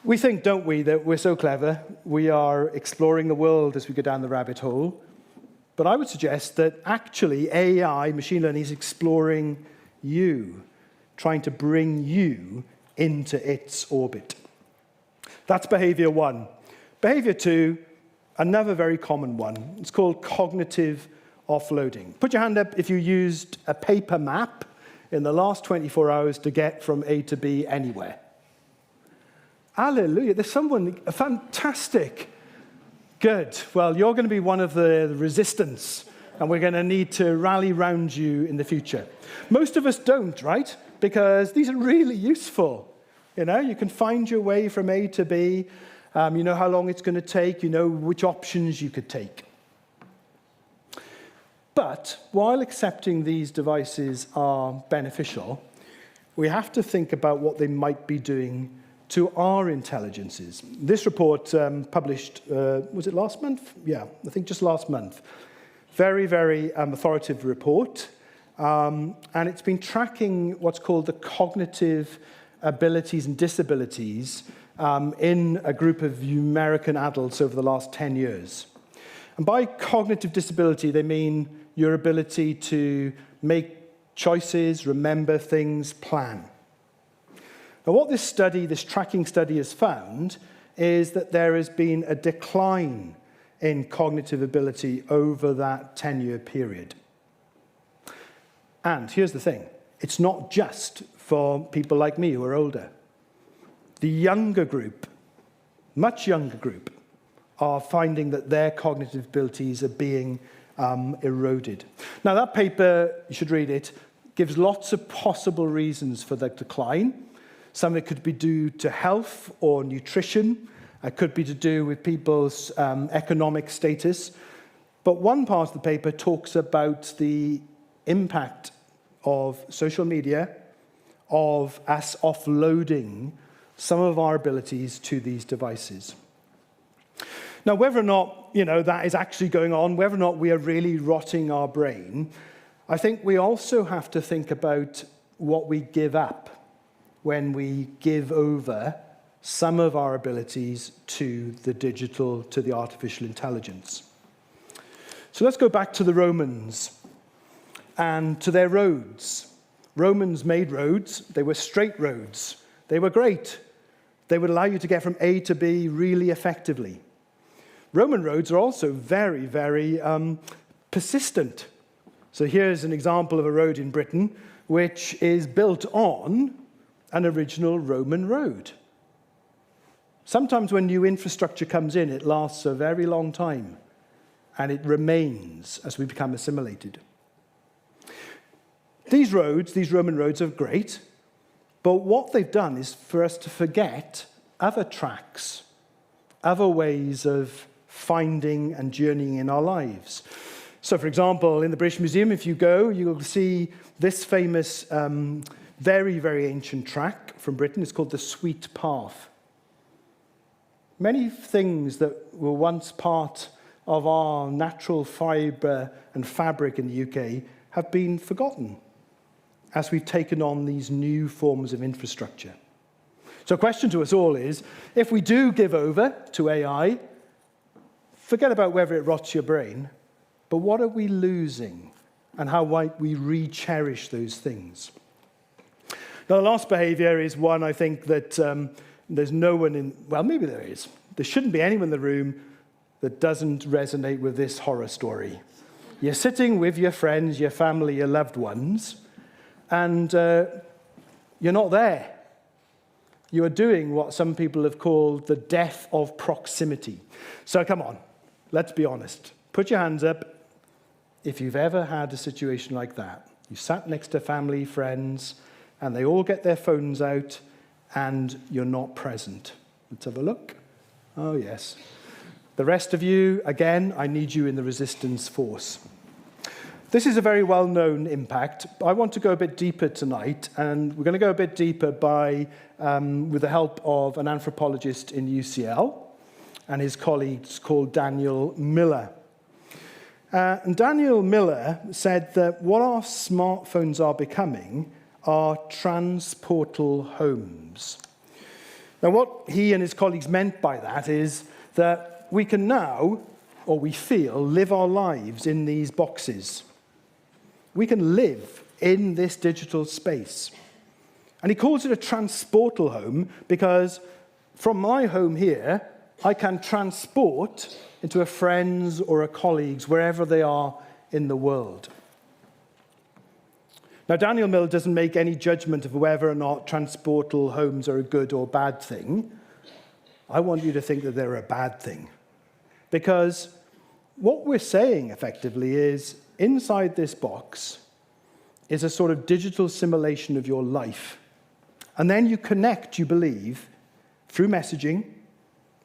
We think, don't we, that we're so clever, we are exploring the world as we go down the rabbit hole. But I would suggest that actually AI, machine learning, is exploring you, trying to bring you into its orbit. That's behavior 1. Behavior 2, another very common one. It's called cognitive offloading. Put your hand up if you used a paper map in the last 24 hours to get from A to B anywhere. Hallelujah. There's someone fantastic. Good. Well, you're going to be one of the resistance, and we're going to need to rally round you in the future. Most of us don't, right? Because these are really useful. You can find your way from A to B. You know how long it's going to take. You know which options you could take. But while accepting these devices are beneficial, we have to think about what they might be doing to our intelligences. This report published, was it last month? Yeah, I think just last month. Very, very authoritative report. And it's been tracking what's called the cognitive abilities and disabilities in a group of American adults over the last 10 years. And by cognitive disability, they mean your ability to make choices, remember things, plan. Now, what this study, this tracking study, has found is that there has been a decline in cognitive ability over that 10-year period. And here's the thing, it's not just for people like me who are older. The younger group, much younger group, are finding that their cognitive abilities are being eroded. Now, that paper, you should read it, gives lots of possible reasons for the decline. Some of it could be due to health or nutrition. It could be to do with people's economic status. But one part of the paper talks about the impact of social media, of us offloading some of our abilities to these devices. Now, whether or not, that is actually going on, whether or not we are really rotting our brain, I think we also have to think about what we give up when we give over some of our abilities to the digital, to the artificial intelligence. So let's go back to the Romans and to their roads. Romans made roads. They were straight roads. They were great. They would allow you to get from A to B really effectively. Roman roads are also very, very persistent. So here's an example of a road in Britain which is built on an original Roman road. Sometimes when new infrastructure comes in, it lasts a very long time, and it remains as we become assimilated. These roads, these Roman roads, are great, but what they've done is for us to forget other tracks, other ways of finding and journeying in our lives. So, for example, in the British Museum, if you go, you'll see this famous, very, very ancient track from Britain. It's called the Sweet Path. Many things that were once part of our natural fibre and fabric in the UK have been forgotten as we've taken on these new forms of infrastructure. So a question to us all is, if we do give over to AI, forget about whether it rots your brain, but what are we losing, and how might we re-cherish those things? Now, the last behavior is one I think that there's no one in, well, maybe there is. There shouldn't be anyone in the room that doesn't resonate with this horror story. You're sitting with your friends, your family, your loved ones, and you're not there. You are doing what some people have called the death of proximity. So come on, let's be honest. Put your hands up if you've ever had a situation like that. You sat next to family, friends, and they all get their phones out, and you're not present. Let's have a look. Oh, yes. The rest of you, again, I need you in the resistance force. This is a very well-known impact. I want to go a bit deeper tonight, and we're going to go a bit deeper with the help of an anthropologist in UCL and his colleagues called Daniel Miller. And Daniel Miller said that what our smartphones are becoming are transportal homes. Now, what he and his colleagues meant by that is that we can now, or we feel, live our lives in these boxes. We can live in this digital space. And he calls it a transportal home because from my home here, I can transport into a friend's or a colleague's, wherever they are in the world. Now, Daniel Miller doesn't make any judgment of whether or not transportal homes are a good or bad thing. I want you to think that they're a bad thing. Because what we're saying, effectively, is inside this box is a sort of digital simulation of your life. And then you connect, you believe, through messaging,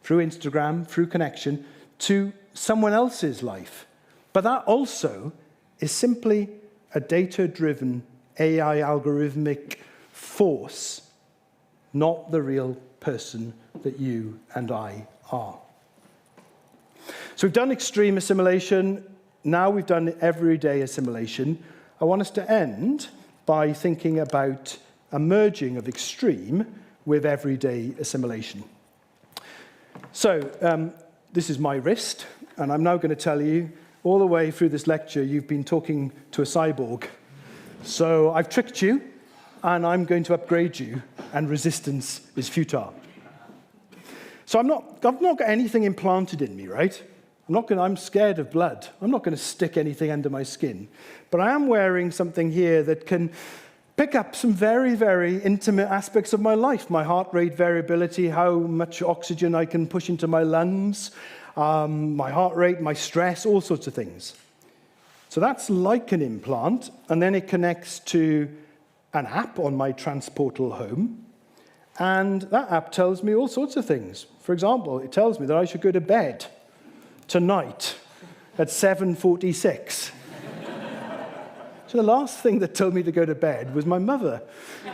through Instagram, through connection, to someone else's life. But that also is simply a data-driven AI algorithmic force, not the real person that you and I are. So we've done extreme assimilation. Now we've done everyday assimilation. I want us to end by thinking about a merging of extreme with everyday assimilation. So this is my wrist, and I'm now going to tell you, all the way through this lecture, you've been talking to a cyborg. So I've tricked you, and I'm going to upgrade you, and resistance is futile. So I've not got anything implanted in me, right? I'm scared of blood. I'm not going to stick anything under my skin. But I am wearing something here that can pick up some very, very intimate aspects of my life. My heart rate variability, how much oxygen I can push into my lungs, my heart rate, my stress, all sorts of things. So that's like an implant, and then it connects to an app on my transportal home, and that app tells me all sorts of things. For example, it tells me that I should go to bed tonight at 7:46. So the last thing that told me to go to bed was my mother,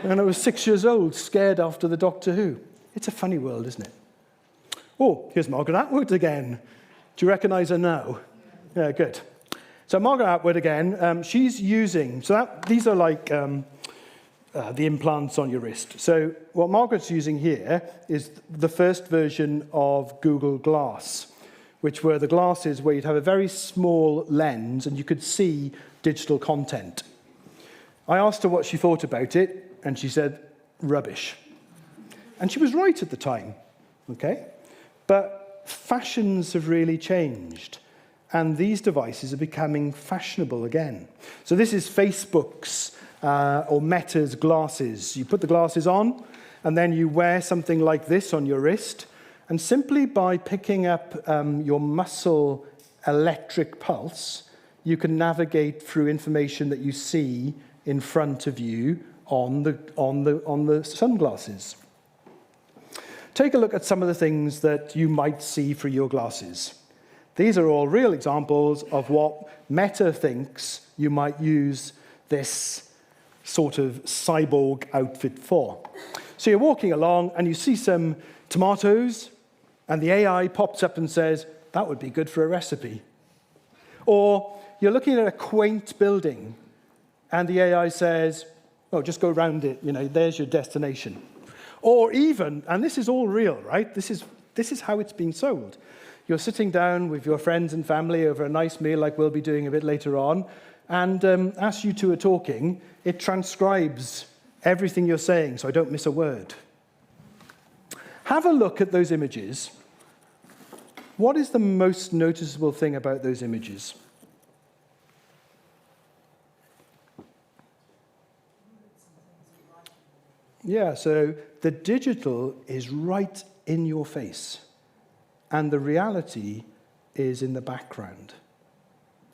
and I was 6 years old, scared after the Doctor Who. It's a funny world, isn't it? Oh, here's Margaret Atwood again. Do you recognize her now? Yeah, good. So Margaret Atwood again, she's using, these are like the implants on your wrist. So what Margaret's using here is the first version of Google Glass, which were the glasses where you'd have a very small lens and you could see digital content. I asked her what she thought about it, and she said, rubbish. And she was right at the time, okay? But fashions have really changed, and these devices are becoming fashionable again. So this is Facebook's or Meta's glasses. You put the glasses on, and then you wear something like this on your wrist, and simply by picking up your muscle electric pulse, you can navigate through information that you see in front of you on the sunglasses. Take a look at some of the things that you might see through your glasses. These are all real examples of what Meta thinks you might use this sort of cyborg outfit for. So you're walking along and you see some tomatoes, and the AI pops up and says, that would be good for a recipe. Or you're looking at a quaint building, and the AI says, oh, just go around it, there's your destination. Or even, and this is all real, right? This is how it's been sold. You're sitting down with your friends and family over a nice meal like we'll be doing a bit later on, and as you two are talking, it transcribes everything you're saying so I don't miss a word. Have a look at those images. What is the most noticeable thing about those images? Yeah, so the digital is right in your face, and the reality is in the background.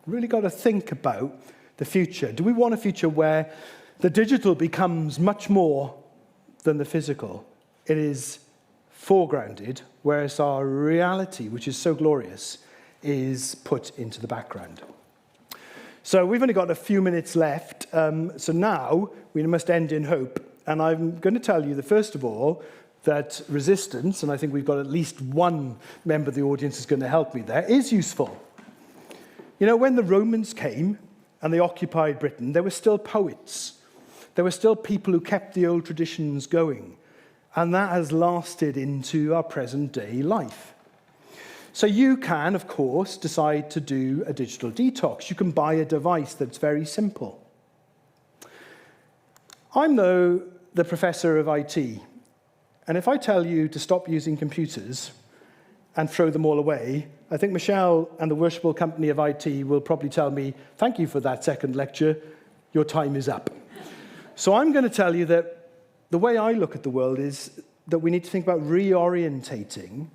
Really got to think about the future. Do we want a future where the digital becomes much more than the physical? It is foregrounded, whereas our reality, which is so glorious, is put into the background. So we've only got a few minutes left, so now we must end in hope. And I'm going to tell you that, first of all, that resistance, and I think we've got at least one member of the audience who's going to help me there, is useful. When the Romans came and they occupied Britain, there were still poets. There were still people who kept the old traditions going. And that has lasted into our present-day life. So you can, of course, decide to do a digital detox. You can buy a device that's very simple. I'm, though, the professor of IT. And if I tell you to stop using computers and throw them all away, I think Michelle and the worshipful company of IT will probably tell me, thank you for that second lecture, your time is up. So I'm going to tell you that the way I look at the world is that we need to think about reorientating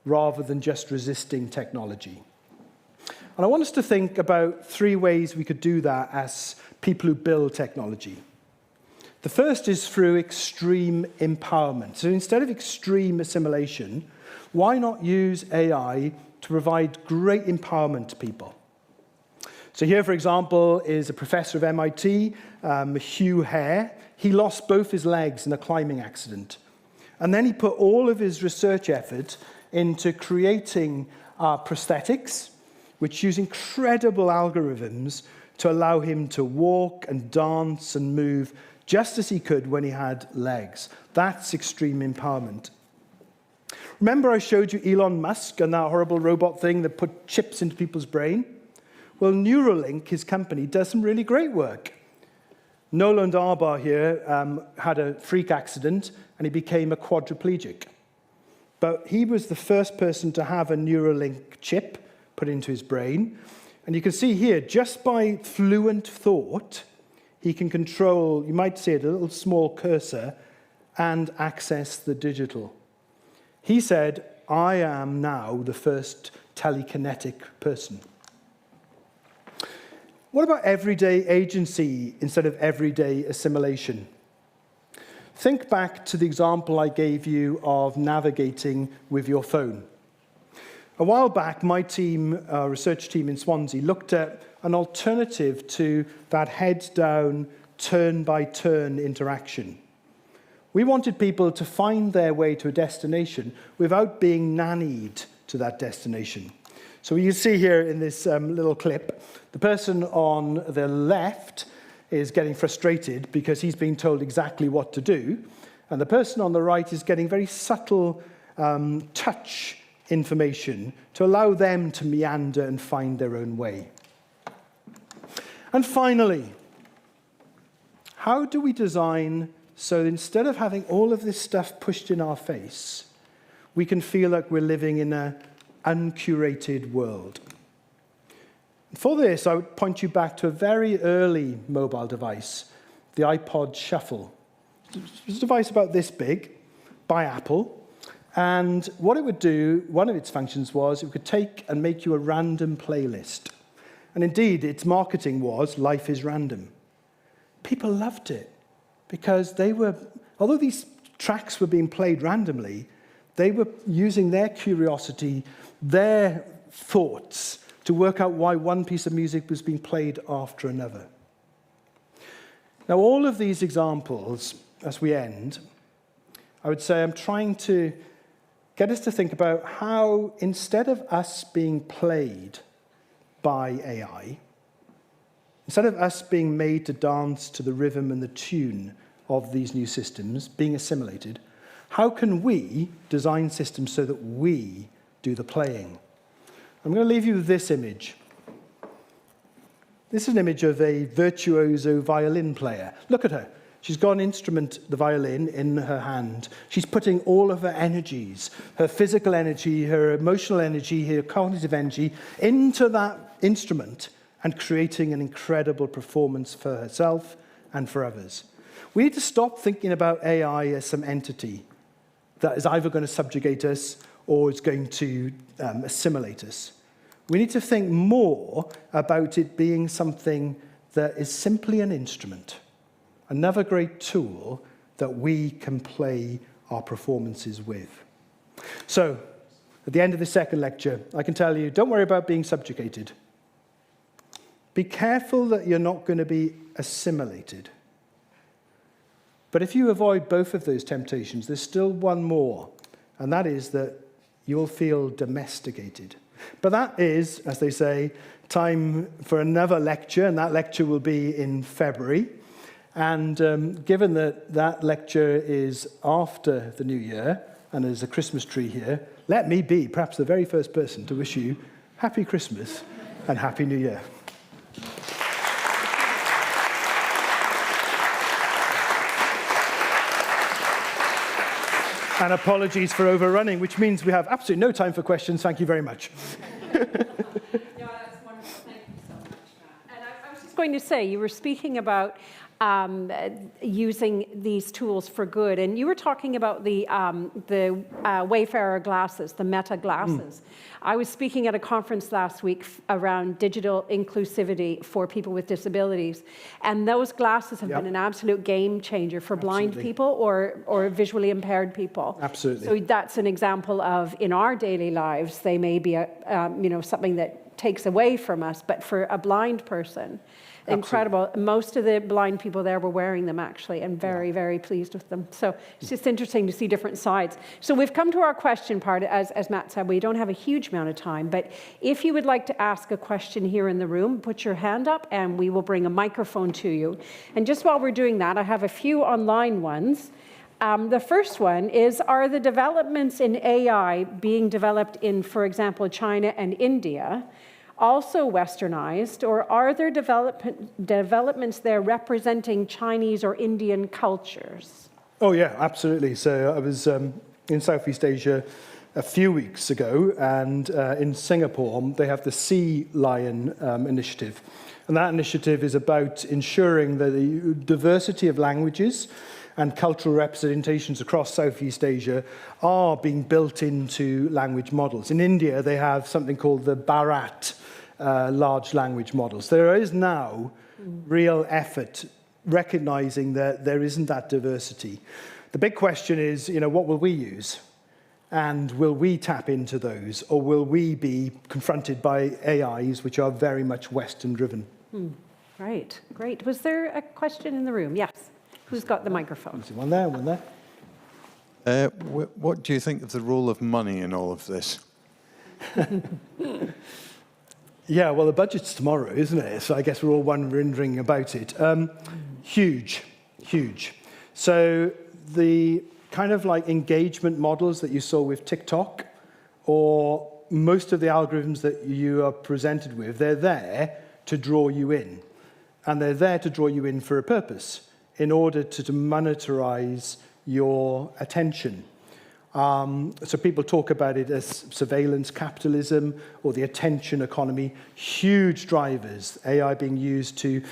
rather than just resisting technology. And I want us to think about 3 ways we could do that as people who build technology. The first is through extreme empowerment. So instead of extreme assimilation, why not use AI to provide great empowerment to people? So here, for example, is a professor of MIT, Hugh Hare. He lost both his legs in a climbing accident. And then he put all of his research effort into creating prosthetics, which use incredible algorithms to allow him to walk and dance and move just as he could when he had legs. That's extreme empowerment. Remember I showed you Elon Musk and that horrible robot thing that put chips into people's brain? Well, Neuralink, his company, does some really great work. Nolan Darbar here had a freak accident and he became a quadriplegic. But he was the first person to have a Neuralink chip put into his brain. And you can see here, just by fluent thought, he can control, you might see it, a little small cursor, and access the digital. He said, I am now the first telekinetic person. What about everyday agency instead of everyday assimilation? Think back to the example I gave you of navigating with your phone. A while back, my team, our research team in Swansea, looked at an alternative to that heads-down, turn-by-turn interaction. We wanted people to find their way to a destination without being nannied to that destination. So you see here in this little clip, the person on the left is getting frustrated because he's being told exactly what to do, and the person on the right is getting very subtle touch information to allow them to meander and find their own way. And finally, how do we design so that instead of having all of this stuff pushed in our face, we can feel like we're living in an uncurated world? For this, I would point you back to a very early mobile device, the iPod Shuffle. It was a device about this big, by Apple. And what it would do, one of its functions was it could take and make you a random playlist. And indeed, its marketing was, life is random. People loved it because they were, although these tracks were being played randomly, they were using their curiosity, their thoughts, to work out why one piece of music was being played after another. Now, all of these examples, as we end, I would say I'm trying to get us to think about how, instead of us being played by AI, instead of us being made to dance to the rhythm and the tune of these new systems, being assimilated, how can we design systems so that we do the playing? I'm going to leave you with this image. This is an image of a virtuoso violin player. Look at her. She's got an instrument, the violin, in her hand. She's putting all of her energies, her physical energy, her emotional energy, her cognitive energy, into that instrument and creating an incredible performance for herself and for others. We need to stop thinking about AI as some entity that is either going to subjugate us or is going to assimilate us. We need to think more about it being something that is simply an instrument, another great tool that we can play our performances with. So, at the end of the second lecture, I can tell you, don't worry about being subjugated. Be careful that you're not going to be assimilated. But if you avoid both of those temptations, there's still one more, and that is that you'll feel domesticated. But that is, as they say, time for another lecture, and that lecture will be in February. And given that that lecture is after the New Year, and there's a Christmas tree here, let me be perhaps the very first person to wish you Happy Christmas and Happy New Year. And apologies for overrunning, which means we have absolutely no time for questions. Thank you very much. Yeah, that's wonderful. Thank you so much, Matt. And I was just going to say, you were speaking about using these tools for good, and you were talking about the Wayfarer glasses, the Meta glasses. I was speaking at a conference last week around digital inclusivity for people with disabilities, and those glasses have been an absolute game changer for blind people or visually impaired people. Absolutely. So that's an example of, in our daily lives, they may be something that takes away from us, but for a blind person, incredible. Most of the blind people there were wearing them, actually, and very, very pleased with them. So it's just interesting to see different sides. So we've come to our question part. As Matt said, we don't have a huge amount of time, but if you would like to ask a question here in the room, put your hand up and we will bring a microphone to you. And just while we're doing that, I have a few online ones. The first one is, are the developments in AI being developed in, for example, China and India, also westernized, or are there developments there representing Chinese or Indian cultures? Oh, yeah, absolutely. So I was in Southeast Asia a few weeks ago, and in Singapore, they have the Sea Lion initiative. And that initiative is about ensuring that the diversity of languages and cultural representations across Southeast Asia are being built into language models. In India, they have something called the Bharat large language models. There is now real effort recognizing that there isn't that diversity. The big question is, what will we use? And will we tap into those, or will we be confronted by AIs which are very much Western-driven? Right, great. Was there a question in the room? Yes. Who's got the microphone? One there, one there. What do you think of the role of money in all of this? Yeah, well, the budget's tomorrow, isn't it? So I guess we're all wondering about it. Huge, huge. So the kind of like engagement models that you saw with TikTok, or most of the algorithms that you are presented with, they're there to draw you in. And they're there to draw you in for a purpose, in order to monetize your attention. So people talk about it as surveillance capitalism or the attention economy, huge drivers, AI being used to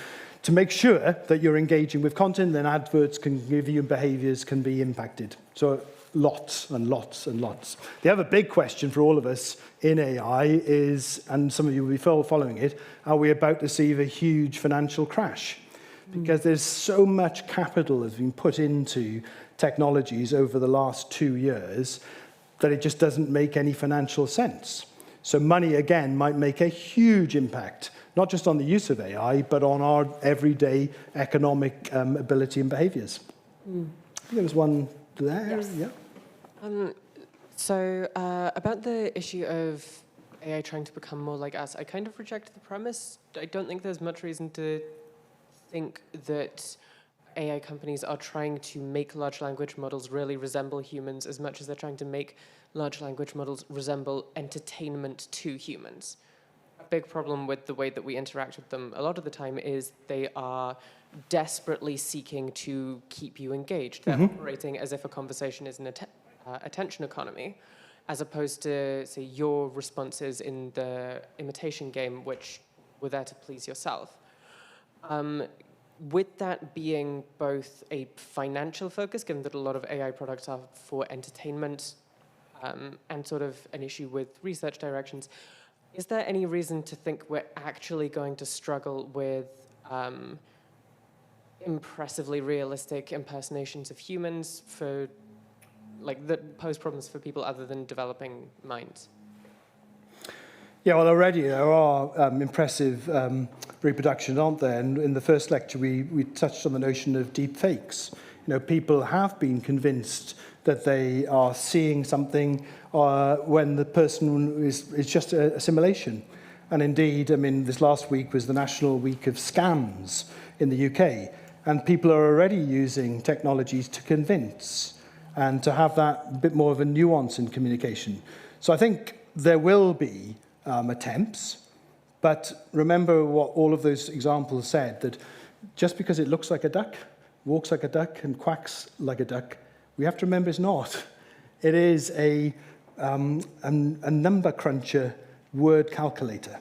make sure that you're engaging with content, then adverts can give you behaviors can be impacted. So lots and lots and lots. The other big question for all of us in AI is, and some of you will be following it, are we about to see a huge financial crash? Because there's so much capital has been put into technologies over the last 2 years that it just doesn't make any financial sense. So money, again, might make a huge impact, not just on the use of AI, but on our everyday economic ability and behaviors. I think there was one there. Yes. Yeah. So about the issue of AI trying to become more like us, I kind of reject the premise. I don't think there's much reason to think that AI companies are trying to make large language models really resemble humans as much as they're trying to make large language models resemble entertainment to humans. A big problem with the way that we interact with them a lot of the time is they are desperately seeking to keep you engaged. They're operating as if a conversation is an attention economy, as opposed to, say, your responses in the imitation game, which were there to please yourself. With that being both a financial focus, given that a lot of AI products are for entertainment, and sort of an issue with research directions, is there any reason to think we're actually going to struggle with impressively realistic impersonations of humans for, like, that pose problems for people other than developing minds? Yeah, well, already there are impressive reproductions, aren't there? And in the first lecture, we touched on the notion of deep fakes. People have been convinced that they are seeing something when the person is just a simulation. And indeed, I mean, this last week was the National Week of Scams in the UK. And people are already using technologies to convince and to have that bit more of a nuance in communication. So I think there will be attempts, but remember what all of those examples said, that just because it looks like a duck, walks like a duck, and quacks like a duck, we have to remember it's not. It is a number cruncher word calculator.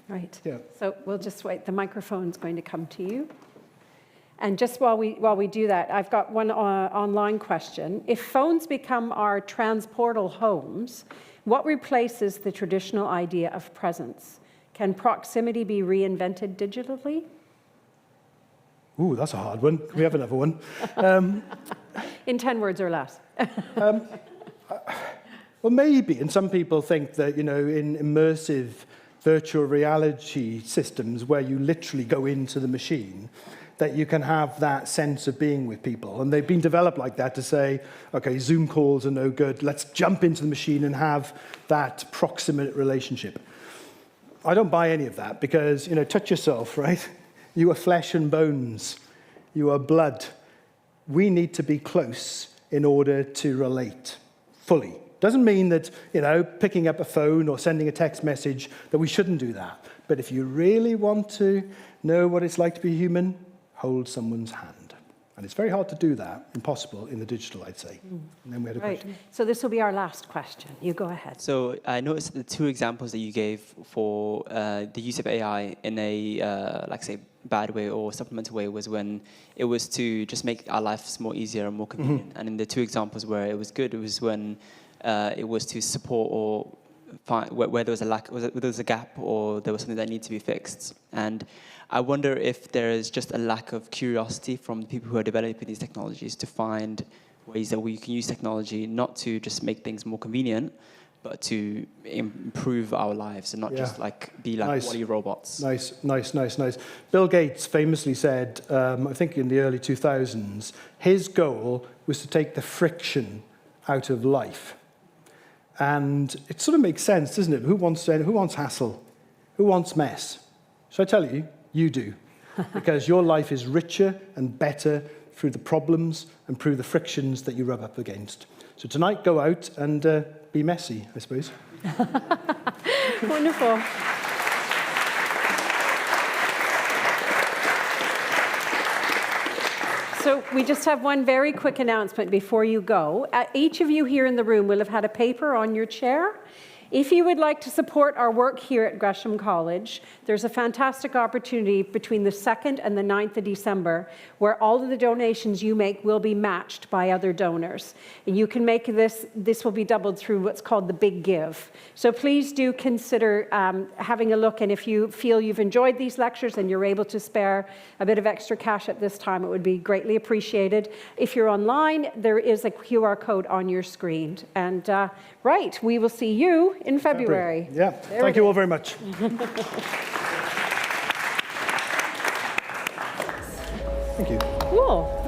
Right. Yeah. So we'll just wait. The microphone's going to come to you. And just while we do that, I've got one online question. If phones become our transportal homes, what replaces the traditional idea of presence? Can proximity be reinvented digitally? Ooh, that's a hard one. Can we have another one? In 10 words or less. Well, maybe. And some people think that, in immersive virtual reality systems where you literally go into the machine, that you can have that sense of being with people. And they've been developed like that to say, okay, Zoom calls are no good. Let's jump into the machine and have that proximate relationship. I don't buy any of that because, touch yourself, right? You are flesh and bones. You are blood. We need to be close in order to relate fully Doesn't mean that, picking up a phone or sending a text message, that we shouldn't do that. But if you really want to know what it's like to be human, hold someone's hand. And it's very hard to do that, impossible in the digital, I'd say. And then we had a Right. question. So this will be our last question. You go ahead. So I noticed the two examples that you gave for the use of AI in a, like say, bad way or supplemental way was when it was to just make our lives more easier and more convenient. And in the two examples where it was good, it was when it was to support or find where there was a lack, where there was a gap or there was something that needed to be fixed. And I wonder if there is just a lack of curiosity from the people who are developing these technologies to find ways that we can use technology not to just make things more convenient, but to improve our lives and not just be like Nice. Wall-E robots. Nice. Bill Gates famously said, I think in the early 2000s, his goal was to take the friction out of life. And it sort of makes sense, doesn't it? Who wants hassle? Who wants mess? Shall I tell you? You do. Because your life is richer and better through the problems and through the frictions that you rub up against. So tonight, go out and be messy, I suppose. Wonderful. So we just have one very quick announcement before you go. Each of you here in the room will have had a paper on your chair. If you would like to support our work here at Gresham College, there's a fantastic opportunity between the 2nd and the 9th of December where all of the donations you make will be matched by other donors. And you can make this will be doubled through what's called the Big Give. So please do consider having a look, and if you feel you've enjoyed these lectures and you're able to spare a bit of extra cash at this time, it would be greatly appreciated. If you're online, there is a QR code on your screen. And right, we will see you in February. Yeah, thank you all very much. Thank you. Cool.